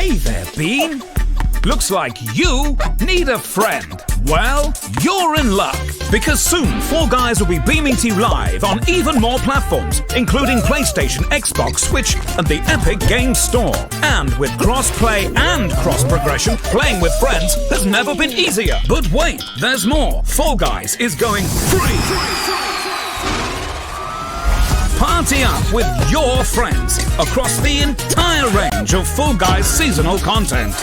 Hey there, Bean. Looks like you need a friend. Well, you're in luck, because soon Fall Guys will be beaming to you live on even more platforms, including PlayStation, Xbox, Switch, and the Epic Games Store. And with cross-play and cross-progression, playing with friends has never been easier. But wait, there's more. Fall Guys is going free. Party up with your friends across the entire range of Fall Guys seasonal content.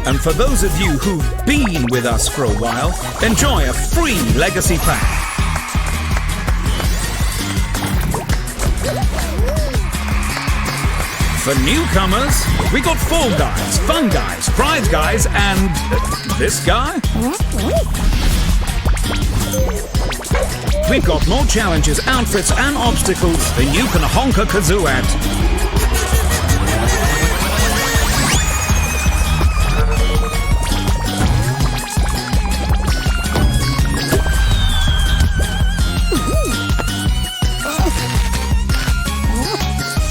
And for those of you who've been with us for a while, enjoy a free Legacy Pack. For newcomers, we got Fall Guys, Fun Guys, Pride Guys, and this guy? We've got more challenges, outfits, and obstacles than you can honk a kazoo at.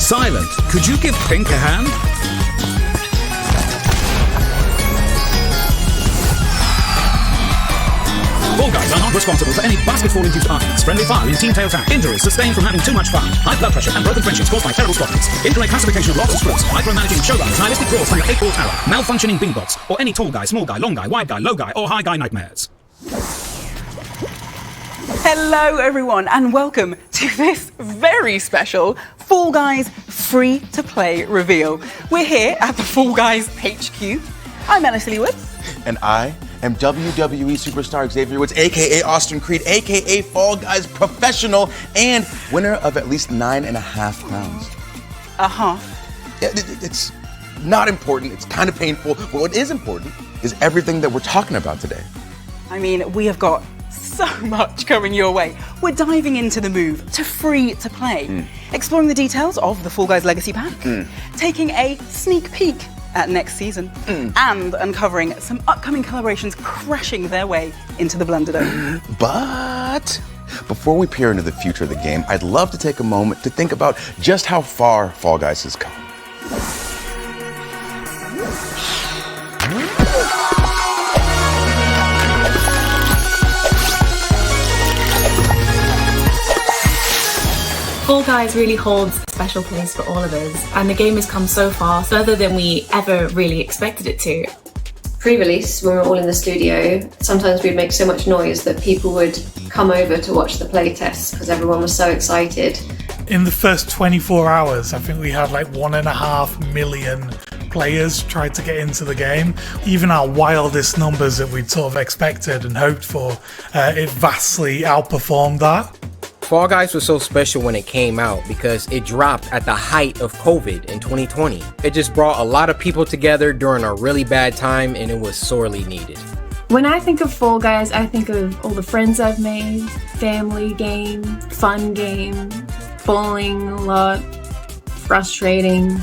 Silent, could you give Pink a hand? Fall Guys are not responsible for any basket-fall-induced arguments, friendly fire in Team Tail Tag, injuries sustained from having too much fun, high blood pressure and broken friendships caused by terrible squadrons, incorrect classification of lots of sports, micromanaging showrunners, nihilistic brawls from the 8-ball tower, malfunctioning bean bots, or any tall guy, small guy, long guy, wide guy, low guy, or high guy nightmares. Hello everyone and welcome to this very special Fall Guys free-to-play reveal. We're here at the Fall Guys HQ. I'm Ellis Leewood. And I am WWE superstar Xavier Woods, aka Austin Creed, aka Fall Guys professional and winner of at least 9.5 crowns. It's not important, it's kind of painful, but what is important is everything that we're talking about today. I mean, we have got so much coming your way. We're diving into the move to free to play, exploring the details of the Fall Guys Legacy Pack, taking a sneak peek at next season, and uncovering some upcoming collaborations crashing their way into the Blender Dome. But before we peer into the future of the game, I'd love to take a moment to think about just how far Fall Guys has come. Fall Guys really holds a special place for all of us, and the game has come so far, further than we ever really expected it to. Pre-release, when we were all in the studio, sometimes we'd make so much noise that people would come over to watch the playtests because everyone was so excited. In the first 24 hours, I think we had like 1.5 million players tried to get into the game. Even our wildest numbers that we'd sort of expected and hoped for, it vastly outperformed that. Fall Guys was so special when it came out because it dropped at the height of COVID in 2020. It just brought a lot of people together during a really bad time, and it was sorely needed. When I think of Fall Guys, I think of all the friends I've made, family game, fun game, bowling a lot, frustrating.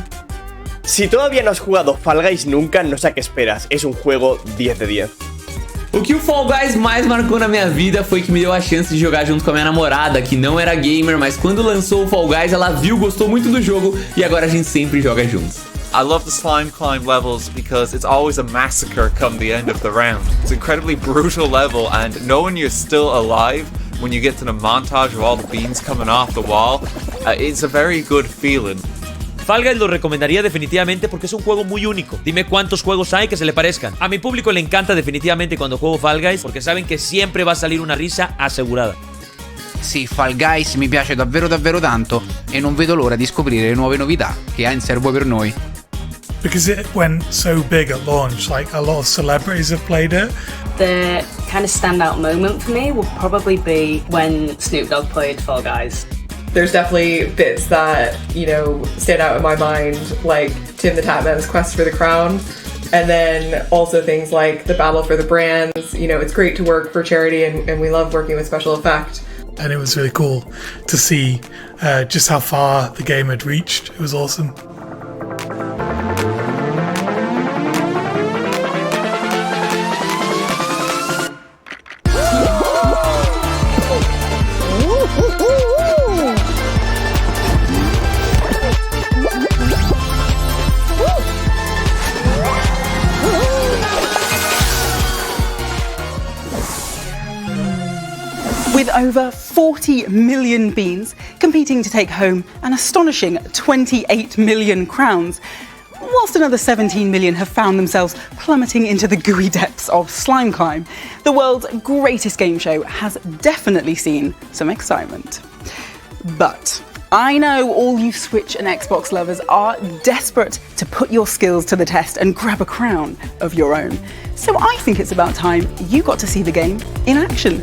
Si todavía no has jugado Fall Guys nunca, no sé a qué esperas. Es un juego 10 de 10. O que o Fall Guys mais marcou na minha vida foi que me deu a chance de jogar junto com a minha namorada, que não era gamer, mas quando lançou o Fall Guys ela viu, gostou muito do jogo e agora a gente sempre joga juntos. I love the slime climb levels because it's always a massacre come the end of the round. It's an incredibly brutal level, and knowing you're still alive when you get to the montage of all the beans coming off the wall, it's a very good feeling. Fall Guys lo recomendaría definitivamente porque es un juego muy único. Dime cuántos juegos hay que se le parezcan. A mi público le encanta definitivamente cuando juego Fall Guys porque saben che sempre va a salir una risa assicurata. Sì, Fall Guys mi piace davvero tanto e non vedo l'ora di scoprire le nuove novità che ha in serbo per noi. Because it went so big at launch, like a lot of celebrities have played it. The kind of standout moment for me will probably be when Snoop Dogg played Fall Guys. There's definitely bits that, you know, stand out in my mind, like Tim the Tatman's quest for the crown, and then also things like the battle for the brands. You know, it's great to work for charity, and we love working with special effect. And it was really cool to see just how far the game had reached. It was awesome. with over 40 million beans competing to take home an astonishing 28 million crowns, whilst another 17 million have found themselves plummeting into the gooey depths of Slime Climb. The world's greatest game show has definitely seen some excitement. But I know all you Switch and Xbox lovers are desperate to put your skills to the test and grab a crown of your own. So I think it's about time you got to see the game in action.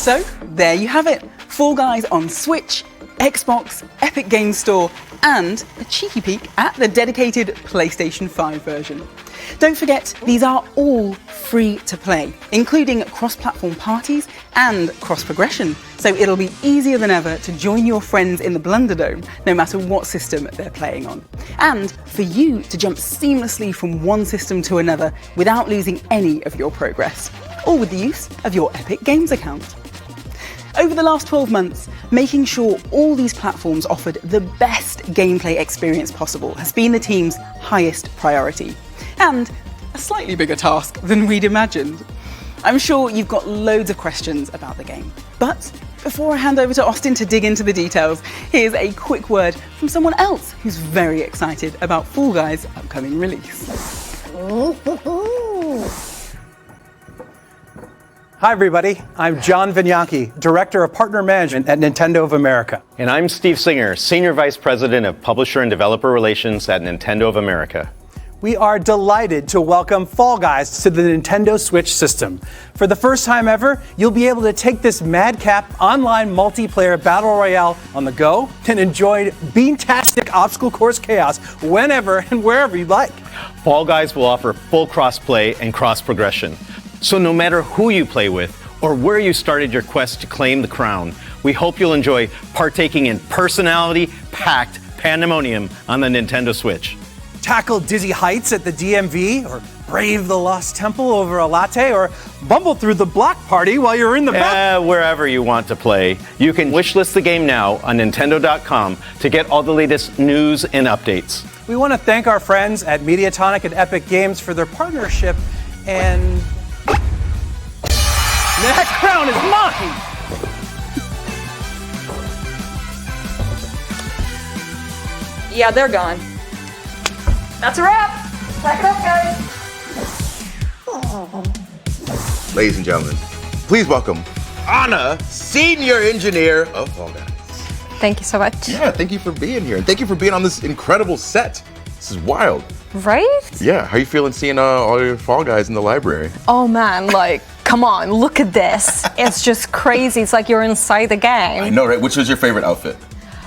So, there you have it. Fall Guys on Switch, Xbox, Epic Games Store, and a cheeky peek at the dedicated PlayStation 5 version. Don't forget, these are all free to play, including cross-platform parties and cross-progression, so it'll be easier than ever to join your friends in the Blunderdome, no matter what system they're playing on. And for you to jump seamlessly from one system to another without losing any of your progress, all with the use of your Epic Games account. Over the last 12 months, making sure all these platforms offered the best gameplay experience possible has been the team's highest priority, and a slightly bigger task than we'd imagined. I'm sure you've got loads of questions about the game, but before I hand over to Austin to dig into the details, here's a quick word from someone else who's very excited about Fall Guys' upcoming release. Hi everybody, I'm John Vignacchi, Director of Partner Management at Nintendo of America. And I'm Steve Singer, Senior Vice President of Publisher and Developer Relations at Nintendo of America. We are delighted to welcome Fall Guys to the Nintendo Switch system. For the first time ever, you'll be able to take this madcap online multiplayer battle royale on the go and enjoy beantastic obstacle course chaos whenever and wherever you'd like. Fall Guys will offer full cross-play and cross-progression. So no matter who you play with or where you started your quest to claim the crown, we hope you'll enjoy partaking in personality-packed pandemonium on the Nintendo Switch. Tackle dizzy heights at the DMV, or brave the Lost Temple over a latte, or bumble through the block party while you're in the back. Wherever you want to play. You can wishlist the game now on Nintendo.com to get all the latest news and updates. We want to thank our friends at Mediatonic and Epic Games for their partnership, and that crown is mine! Yeah, they're gone. That's a wrap! Pack it up, guys! Ladies and gentlemen, please welcome Anna, Senior Engineer of Fall Guys. Thank you so much. Yeah, thank you for being here. And thank you for being on this incredible set. This is wild. Right? Yeah, how you feeling seeing all your Fall Guys in the library? Oh man, like, come on, look at this. It's just crazy. It's like you're inside the game. I know, right? Which was your favorite outfit?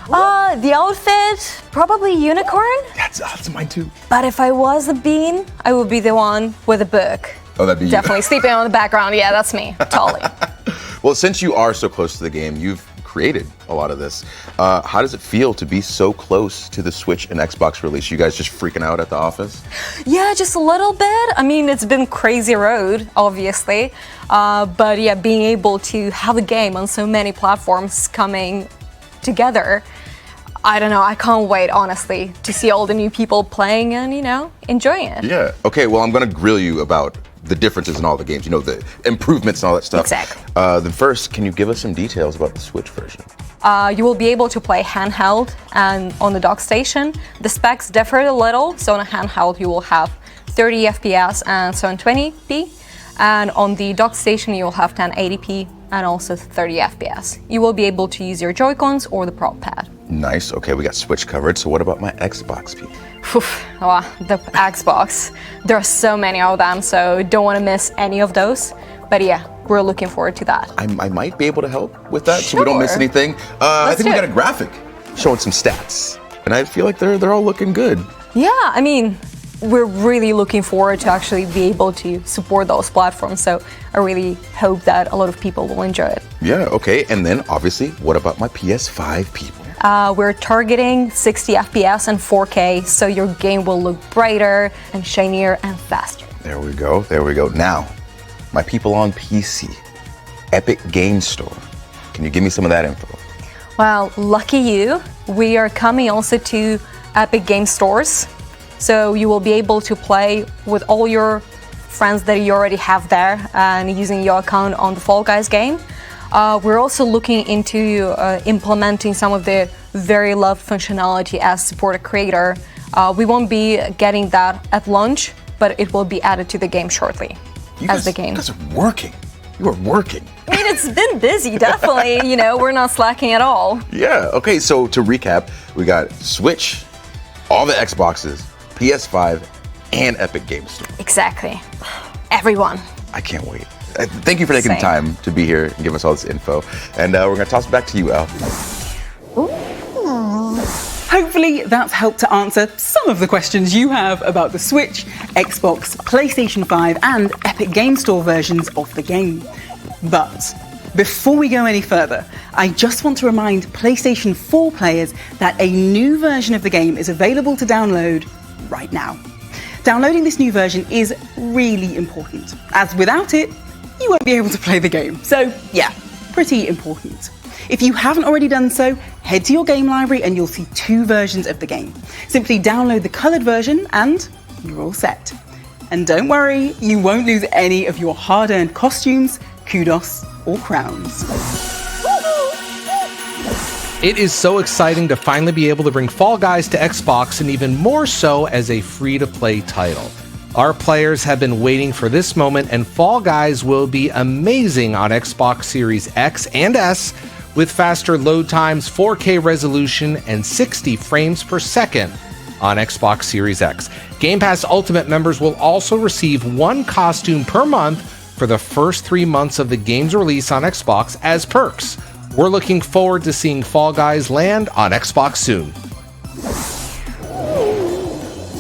The outfit, probably unicorn. That's mine too. But if I was a bean, I would be the one with a book. Oh, that'd be Definitely you. sleeping on the background. Yeah, that's me, totally. Well, since you are so close to the game, you've created a lot of this. How does it feel to be so close to the Switch and Xbox release? You guys just freaking out at the office? Yeah, just a little bit. I mean, it's been crazy road, obviously. But yeah, being able to have a game on so many platforms coming together, I don't know, I can't wait, honestly, to see all the new people playing and, enjoying it. Yeah. Okay, well, I'm going to grill you about the differences in all the games, the improvements and all that stuff. Exactly. Then first, can you give us some details about the Switch version? You will be able to play handheld and on the dock station. The specs differ a little, so on a handheld you will have 30 FPS and 720p. And on the dock station, you'll have 1080p and also 30 FPS. You will be able to use your Joy-Cons or the Pro Pad. Nice. Okay, we got Switch covered. So what about my Xbox people? The Xbox. There are so many of them, so don't want to miss any of those. But yeah, we're looking forward to that. I might be able to help with that, so we don't miss anything. I think we got a graphic showing some stats, and I feel like they're all looking good. Yeah, I mean, we're really looking forward to actually be able to support those platforms. So I really hope that a lot of people will enjoy it. Yeah. Okay. And then obviously, what about my PS5 people? We're targeting 60 FPS and 4K, so your game will look brighter and shinier and faster. There we go. There we go. Now, my people on PC, Epic Game Store. Can you give me some of that info? Well, lucky you. We are coming also to Epic Game Stores, so you will be able to play with all your friends that you already have there and using your account on the Fall Guys game. We're also looking into implementing some of the very loved functionality as support a creator. We won't be getting that at launch, but it will be added to the game shortly. You guys are working. You are working. I mean, it's been busy, definitely. You know, we're not slacking at all. Yeah. Okay. So to recap, we got Switch, all the Xboxes, PS5, and Epic Game Store. Exactly. Everyone. I can't wait. Thank you for taking the time to be here and give us all this info. And we're going to toss it back to you, Elle. Hopefully that's helped to answer some of the questions you have about the Switch, Xbox, PlayStation 5 and Epic Game Store versions of the game. But before we go any further, I just want to remind PlayStation 4 players that a new version of the game is available to download right now. Downloading this new version is really important, as without it, you won't be able to play the game. So yeah, pretty important. If you haven't already done so, head to your game library and you'll see two versions of the game. Simply download the coloured version and you're all set. And don't worry, you won't lose any of your hard-earned costumes, kudos, or crowns. It is so exciting to finally be able to bring Fall Guys to Xbox, and even more so as a free-to-play title. Our players have been waiting for this moment, and Fall Guys will be amazing on Xbox Series X and S with faster load times, 4K resolution, and 60 frames per second on Xbox Series X. Game Pass Ultimate members will also receive one costume per month for the first 3 months of the game's release on Xbox as perks. We're looking forward to seeing Fall Guys land on Xbox soon.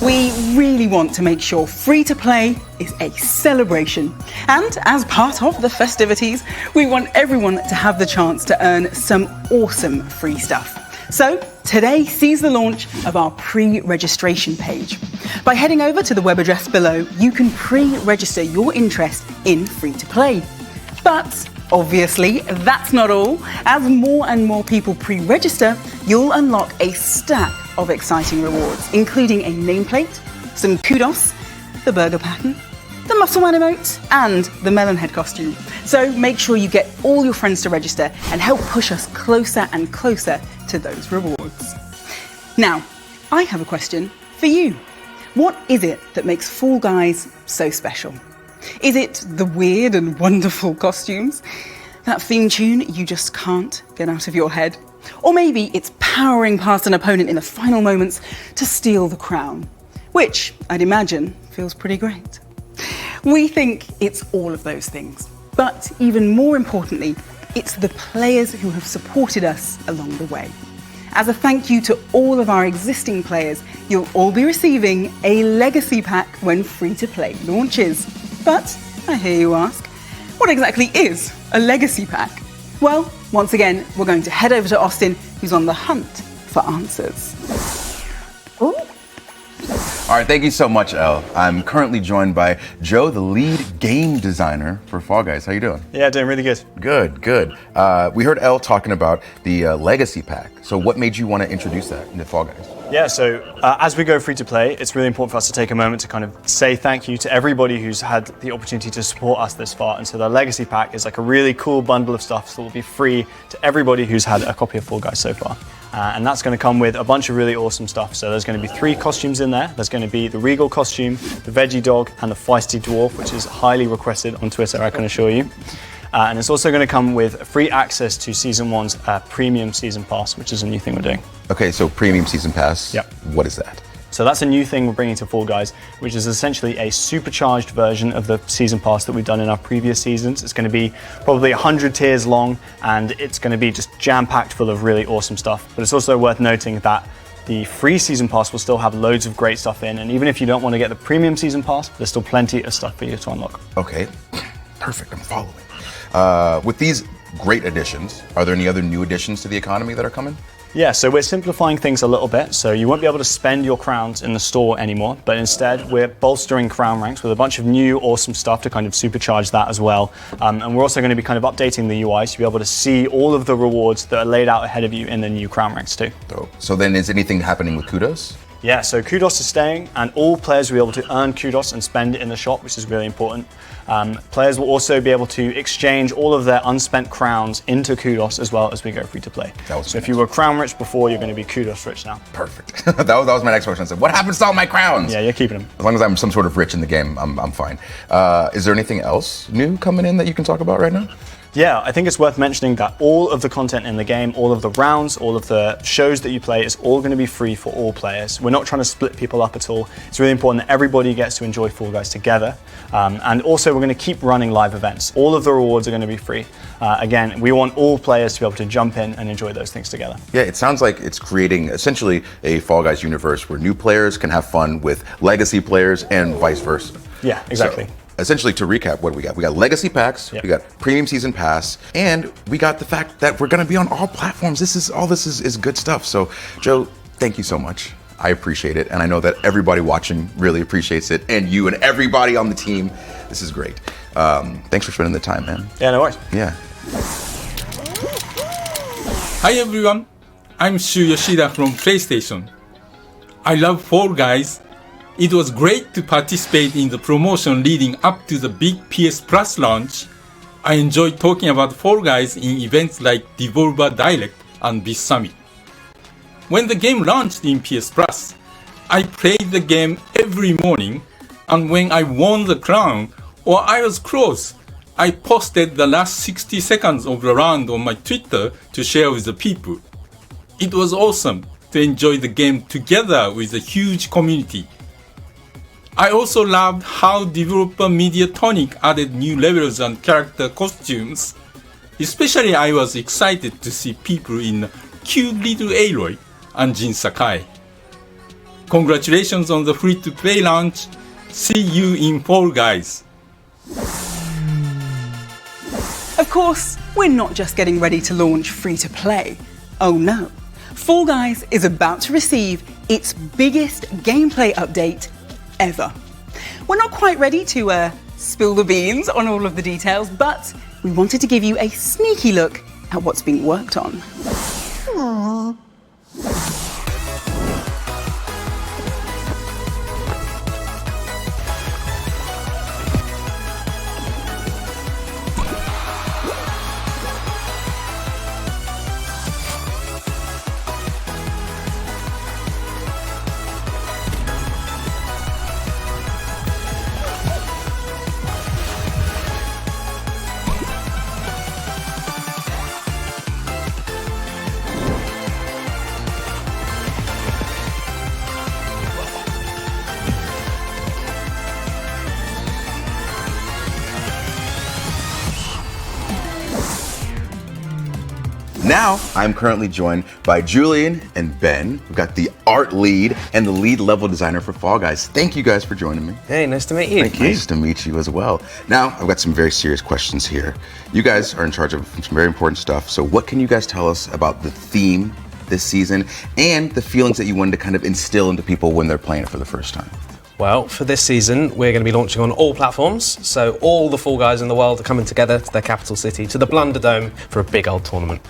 We really want to make sure free-to-play is a celebration. And as part of the festivities, we want everyone to have the chance to earn some awesome free stuff. So today sees the launch of our pre-registration page. By heading over to the web address below, you can pre-register your interest in free-to-play. But obviously, that's not all. As more and more people pre-register, you'll unlock a stack of exciting rewards, including a nameplate, some kudos, the burger pattern, the muscle man emote, and the melon head costume. So make sure you get all your friends to register and help push us closer and closer to those rewards. Now, I have a question for you. What is it that makes Fall Guys so special? Is it the weird and wonderful costumes? That theme tune you just can't get out of your head? Or maybe it's powering past an opponent in the final moments to steal the crown, which I'd imagine feels pretty great. We think it's all of those things, but even more importantly, it's the players who have supported us along the way. As a thank you to all of our existing players, you'll all be receiving a legacy pack when free-to-play launches. But I hear you ask, what exactly is a legacy pack? Well, once again, we're going to head over to Austin, who's on the hunt for answers. All right, thank you so much, Elle. I'm currently joined by Joe, the lead game designer for Fall Guys. How you doing? Yeah, doing really good. Good, good. We heard Elle talking about the legacy pack. So what made you want to introduce that into Fall Guys? Yeah, so as we go free to play, it's really important for us to take a moment to kind of say thank you to everybody who's had the opportunity to support us this far. And so the Legacy Pack is like a really cool bundle of stuff that will be free to everybody who's had a copy of Fall Guys so far. And that's going to come with a bunch of really awesome stuff. So there's going to be 3 costumes in there. There's going to be the Regal costume, the Veggie Dog, and the Feisty Dwarf, which is highly requested on Twitter, I can assure you. And it's also going to come with free access to Season 1's Premium Season Pass, which is a new thing we're doing. Okay, so Premium Season Pass. Yep. What is that? So that's a new thing we're bringing to Fall Guys, which is essentially a supercharged version of the Season Pass that we've done in our previous seasons. It's going to be probably 100 tiers long, and it's going to be just jam-packed full of really awesome stuff. But it's also worth noting that the free Season Pass will still have loads of great stuff in, and even if you don't want to get the Premium Season Pass, there's still plenty of stuff for you to unlock. Okay, perfect, I'm following. With these great additions, are there any other new additions to the economy that are coming? Yeah, so we're simplifying things a little bit. So you won't be able to spend your crowns in the store anymore, but instead we're bolstering crown ranks with a bunch of new awesome stuff to kind of supercharge that as well. And we're also going to be kind of updating the UI to be able to see all of the rewards that are laid out ahead of you in the new crown ranks too. So then is anything happening with Kudos? Yeah, so Kudos is staying, and all players will be able to earn Kudos and spend it in the shop, which is really important. Players will also be able to exchange all of their unspent crowns into Kudos as well as we go free to play. So if you were crown rich before, you're going to be Kudos rich now. Perfect. that was my next question. I said, what happens to all my crowns? Yeah, you're keeping them. As long as I'm some sort of rich in the game, I'm fine. Is there anything else new coming in that you can talk about right now? Yeah, I think it's worth mentioning that all of the content in the game, all of the rounds, all of the shows that you play is all going to be free for all players. We're not trying to split people up at all. It's really important that everybody gets to enjoy Fall Guys together. And also we're going to keep running live events. All of the rewards are going to be free. Again, we want all players to be able to jump in and enjoy those things together. Yeah, it sounds like it's creating essentially a Fall Guys universe where new players can have fun with legacy players and vice versa. Yeah, exactly. So, essentially, to recap, what do we got? We got legacy packs, we got premium season pass, and we got the fact that we're going to be on all platforms. This is good stuff. So, Joe, thank you so much. I appreciate it, and I know that everybody watching really appreciates it, and you and everybody on the team. This is great. Thanks for spending the time, man. Yeah, no worries. Yeah. Hi everyone, I'm Shu Yoshida from PlayStation. I love Fall Guys. It was great to participate in the promotion leading up to the big PS Plus launch. I enjoyed talking about Fall Guys in events like Devolver Direct and this Summit. When the game launched in PS Plus, I played the game every morning, and when I won the crown or I was close, I posted the last 60 seconds of the round on my Twitter to share with the people. It was awesome to enjoy the game together with a huge community. I also loved how developer Mediatonic added new levels and character costumes. Especially I was excited to see people in cute little Aloy and Jin Sakai. Congratulations on the free-to-play launch. See you in Fall Guys. Of course, we're not just getting ready to launch free-to-play. Oh no. Fall Guys is about to receive its biggest gameplay update ever. We're not quite ready to spill the beans on all of the details, but we wanted to give you a sneaky look at what's being worked on. Aww. Now, I'm currently joined by Julian and Ben. We've got the art lead and the lead level designer for Fall Guys. Thank you guys for joining me. Hey, nice to meet you. Nice to meet you as well. Now, I've got some very serious questions here. You guys are in charge of some very important stuff. So what can you guys tell us about the theme this season and the feelings that you wanted to kind of instill into people when they're playing it for the first time? Well, for this season, we're going to be launching on all platforms. So all the Fall Guys in the world are coming together to their capital city, to the Blunder Dome, for a big old tournament.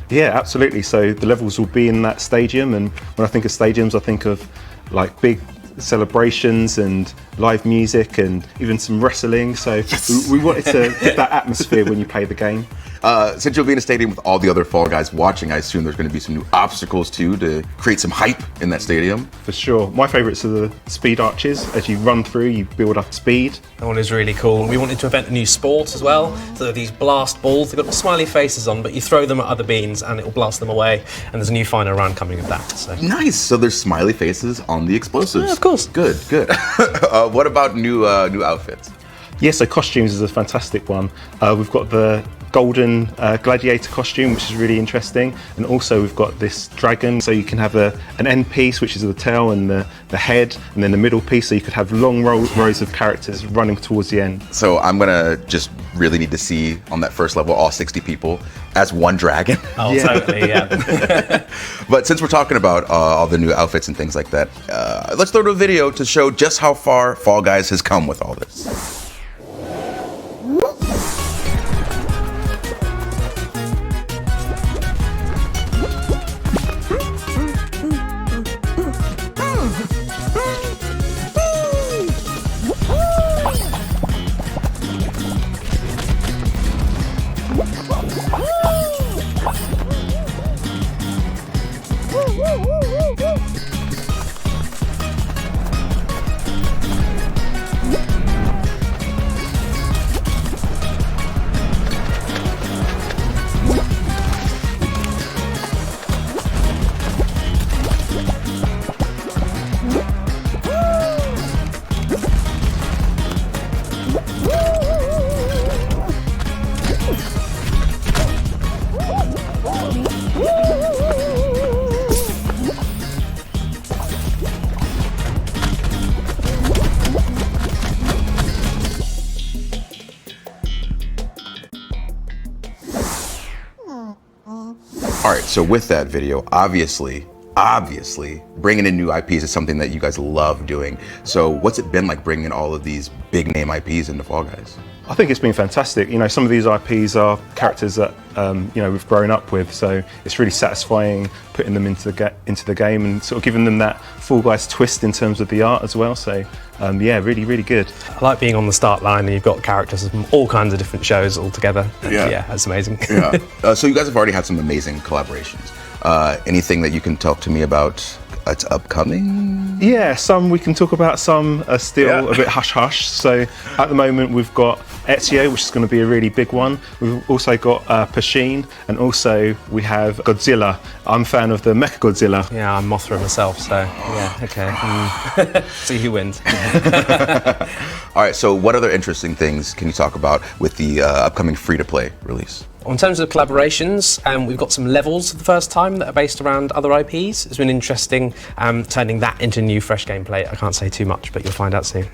Yeah, absolutely. So the levels will be in that stadium, and when I think of stadiums, I think of like big celebrations and live music and even some wrestling. So we wanted to give that atmosphere when you play the game. Since you'll be in a stadium with all the other Fall Guys watching, I assume there's going to be some new obstacles too to create some hype in that stadium. For sure. My favourites are the speed arches. As you run through, you build up speed. That one is really cool. We wanted to invent a new sport as well. So these blast balls, they've got smiley faces on, but you throw them at other beans and it will blast them away. And there's a new final round coming of that. So. Nice. So there's smiley faces on the explosives. Yeah, of course. Good, good. What about new outfits? Yeah, so costumes is a fantastic one. We've got the golden gladiator costume, which is really interesting, and also we've got this dragon, so you can have an end piece, which is the tail and the head, and then the middle piece, so you could have long rows of characters running towards the end. So I'm gonna just really need to see on that first level all 60 people as one dragon. Oh, yeah. Totally, yeah. But since we're talking about all the new outfits and things like that, let's throw to a video to show just how far Fall Guys has come with all this. All right, so with that video, obviously, bringing in new IPs is something that you guys love doing. So what's it been like bringing all of these big name IPs into Fall Guys? I think it's been fantastic. You know, some of these IPs are characters that you know, we've grown up with, so it's really satisfying putting them into the game and sort of giving them that Fall Guys twist in terms of the art as well. So yeah, really, really good. I like being on the start line and you've got characters from all kinds of different shows all together. Yeah, that's amazing. Yeah. So you guys have already had some amazing collaborations. Anything that you can talk to me about that's upcoming? Yeah, some we can talk about, some are still a bit hush-hush. So at the moment we've got Ezio, which is going to be a really big one. We've also got Pasheen, and also we have Godzilla. I'm a fan of the Mechagodzilla. Yeah, I'm Mothra myself, so yeah, okay. See who wins. All right, so what other interesting things can you talk about with the upcoming free-to-play release? In terms of collaborations, we've got some levels for the first time that are based around other IPs. It's been interesting turning that into new, fresh gameplay. I can't say too much, but you'll find out soon.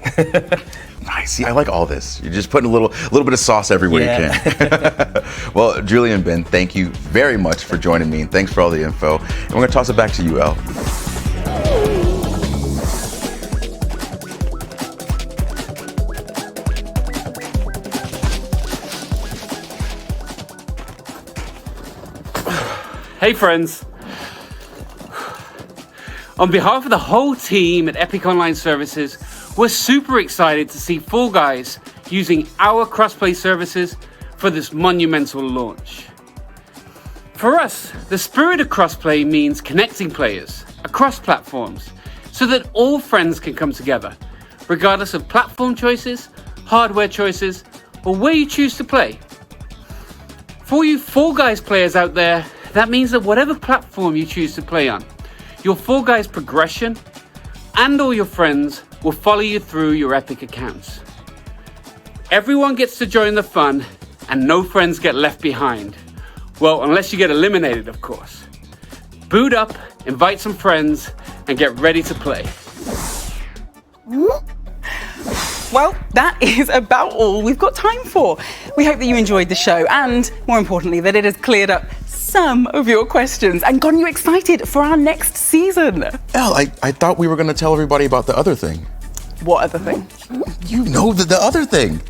Nice. See, I like all this. You're just putting a little bit of sauce everywhere you can. Well, Julie and Ben, thank you very much for joining me, and thanks for all the info. And we're going to toss it back to you, El. Hey friends, on behalf of the whole team at Epic Online Services, we're super excited to see Fall Guys using our crossplay services for this monumental launch. For us, the spirit of crossplay means connecting players across platforms so that all friends can come together, regardless of platform choices, hardware choices, or where you choose to play. For you Fall Guys players out there, that means that whatever platform you choose to play on, your Fall Guys progression and all your friends will follow you through your Epic accounts. Everyone gets to join the fun and no friends get left behind. Well, unless you get eliminated, of course. Boot up, invite some friends, and get ready to play. Well, that is about all we've got time for. We hope that you enjoyed the show and, more importantly, that it has cleared up some of your questions and gotten you excited for our next season. El, I thought we were going to tell everybody about the other thing. What other thing? You know the other thing.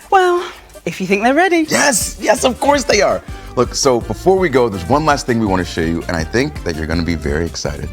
Well, if you think they're ready. Yes, of course they are. Look, so before we go, there's one last thing we want to show you, and I think that you're going to be very excited.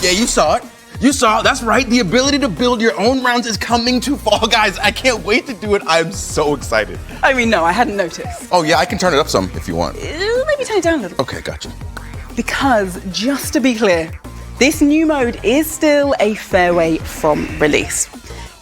Yeah, you saw it. You saw it. That's right. The ability to build your own rounds is coming to Fall Guys. I can't wait to do it. I'm so excited. I mean, no, I hadn't noticed. Oh, yeah, I can turn it up some if you want. Maybe turn it down a little. Okay, gotcha. Because, just to be clear, this new mode is still a fair way from release.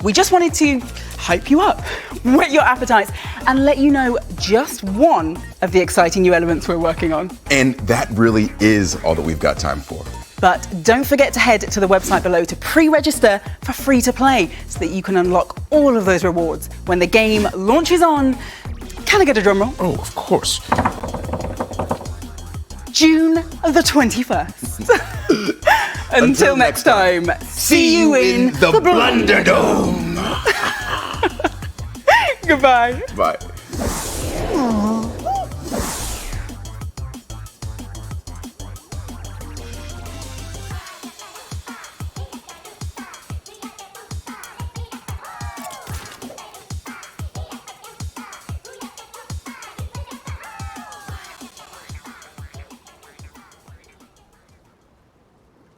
We just wanted to hype you up, whet your appetites, and let you know just one of the exciting new elements we're working on. And that really is all that we've got time for. But don't forget to head to the website below to pre-register for free to play so that you can unlock all of those rewards when the game launches on. Can I get a drum roll? Oh, of course. June the 21st. Until next time, see you in the Blunderdome. Goodbye. Bye.